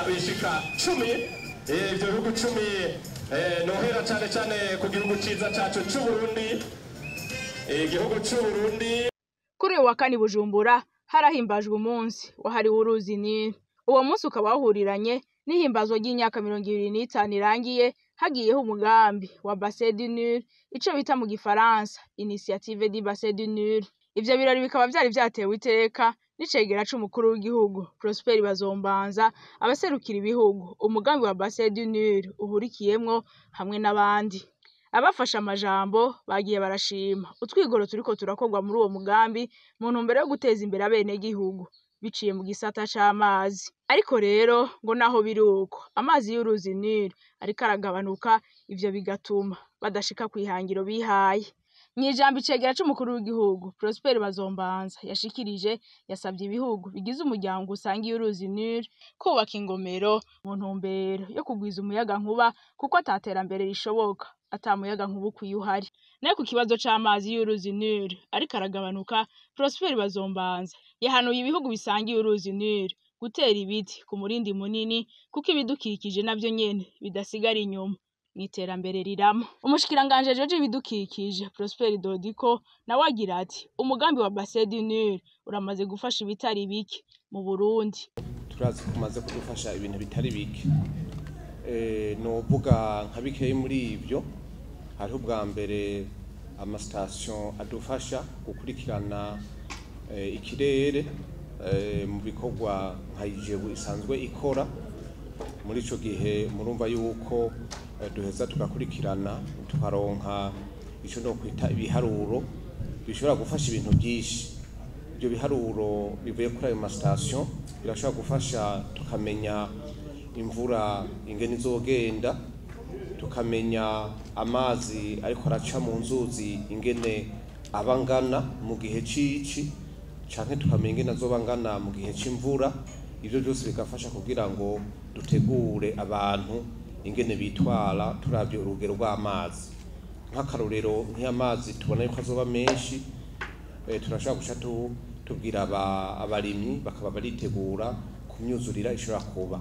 bishika 10 ibyo bihugu 10 nohera cyane ku gihugu ciza cacu cy'u Burundi igihugu cy'u Burundi. Kuri uyu wa kane Bujumbura harahimbajwe umunsi wahariwe uruzi Nili. Uwo munsi ukaba wahuriranye n'ihimbazwa ry'imyaka 25 irangiye hagiyeho umugambi wa Bassin du Nil, ico bita mu gifaransa Initiative du Bassin du Nil. Ivyo birori bikaba vyari vyatewe iteka n'icegera c'umukuru w'igihugu Prosper Bazombanza, abaserukira ibihugu umugambi wa Bassin du Nil uhurikiyemwo hamwe n'abandi. Abafasha amajambo bagiye barashima utwigoro turiko turakorwa muri uwo mugambi mu ntumbero yo guteza imbere abene gihugu biciye mu gisata c'amazi. Ariko rero ngo naho biri uko amazi y'uruzi Nili ariko aragabanuka, ivyo bigatuma badashika kwihangiro bihaye. Mw'ijambo icegera c'umukuru w'igihugu Prosper Bazombanza yashikirije, yasabye ibihugu bigize umuryango usangiye uruzi Nili kubaka ingomero mu ntumbero yo kugwiza umuyaga nkuba, kuko ataterambere rishoboka ata muyaga nkuba ukwiye uhari. Nayo ku kibazo c'amazi y'uruzi Nili ariko aragabanuka, Prosper Bazombanza yahanuye ibihugu bisangiye uruzi Nili gutera ibiti ku murindi munini, kuko ibidukikije navyo nyene bidasigara inyuma mw'iterambere rirama. Umushikiranganje jeje ibidukikije Prosper Dodiko nawe agira ati umugambi wa Bassin du Nil uramaze gufasha ibitari bike mu Burundi. Turazi kumaze kudufasha ibintu bitari bike, novuga nka bikeyi muri ivyo hariho ubwa mbere amastation adufasha gukurikirana ikirere mu bikorwa nka Ijebu isanzwe ikora. Muri ico gihe murumva yuko duheza tugakurikirana tukaronka ico no kwita ibiharuro bishobora gufasha ibintu byinshi. Ibyo biharuro bivuye kuri ayo mastation birashobora gufasha tukamenya imvura ingene izogenda, tukamenya amazi ariko araca mu nzuzi ingene abangana mu gihe cici, canke tukamenya ingene azobangana mu gihe c'imvura. Ivyo byose bigafasha kugira ngo dutegure abantu ingene bitwara turavye urugero rw'amazi. Nk'akarorero nk'amazi tubona yuko azoba menshi, turashobora guca tubwira abarimyi bakaba baritegura kumyuzurira ishobora kuba,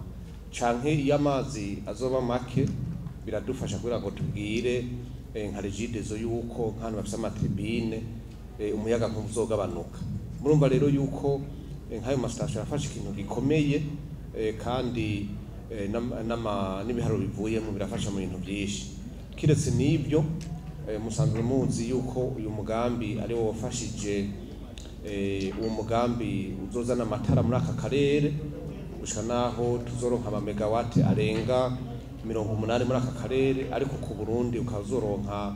canke iyo amazi azoba make biradufasha kugira ngo tubwire nka Regideso yuko nk'ahantu bafise amatribine umuyaga nkuba uzogabanuka. Murumva rero yuko nk'ayo mastation afashe ikintu gikomeye, kandi n'ibiharuro bivuyemo birafasha mu bintu byinshi. Kiretse n'ibyo musanzwe muzi yuko uyu mugambi ari wo wafashije uwo mugambi uzozana amatara muri aka karere gushika naho tuzoronka amamegawati arenga 80 muri aka karere, ariko ku Burundi ukazoronka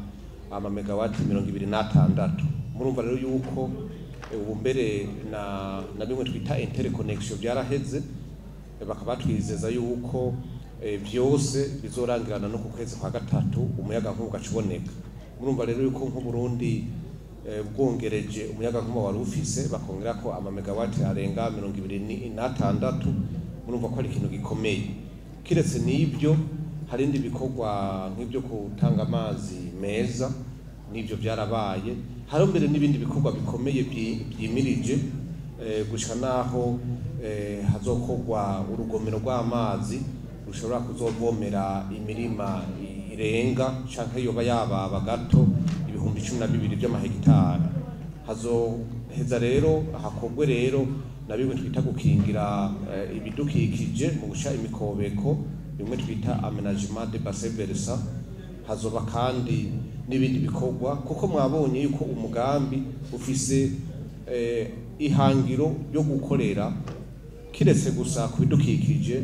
amamegawati 26. Murumva rero yuko ubu mbere na bimwe twita interconnection byaraheze, bakaba twizeza yuko byose bizorangirana no ku kwezi kwa gatatu umuyaga nkuba ugacuboneka. Murumva rero yuko nk'u Burundi bwongereje umuyaga nkuba wari ufise bakongera ko amamegawati arenga 26, murumva ko ari ikintu gikomeye. Kiretse n'ibyo hari indi bikorwa nk'ibyo gutanga amazi meza, n'ibyo byarabaye. Hari mbere n'ibindi bikorwa bikomeye byimirije gushika naho hazokorwa urugomero rw'amazi rushobora kuzovomera imirima irenga canke yoba yababa gato 12,000 by'amahegitari. Hazoheza rero hakorwe rero na bimwe twita gukingira ibidukikije mu gusha imikobeko, bimwe twita aménagement de bassin versant. Hazoba kandi n'ibindi bikorwa, kuko mwabonye yuko umugambi ufise ihangiro ryo gukorera kiretse gusa kubidukikije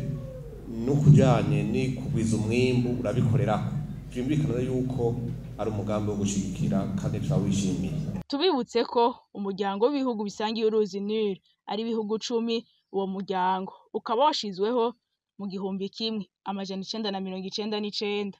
no kujanye ni kugwiza umwimbu urabikorerako. Vyumvikana yuko ari umugambi wo gushigikira kandi twawishimiye. Tubibutse ko umuryango w'ibihugu bisangiye uruzi Nili ari ibihugu 10. Uwo muryango ukaba washizweho mu 1999.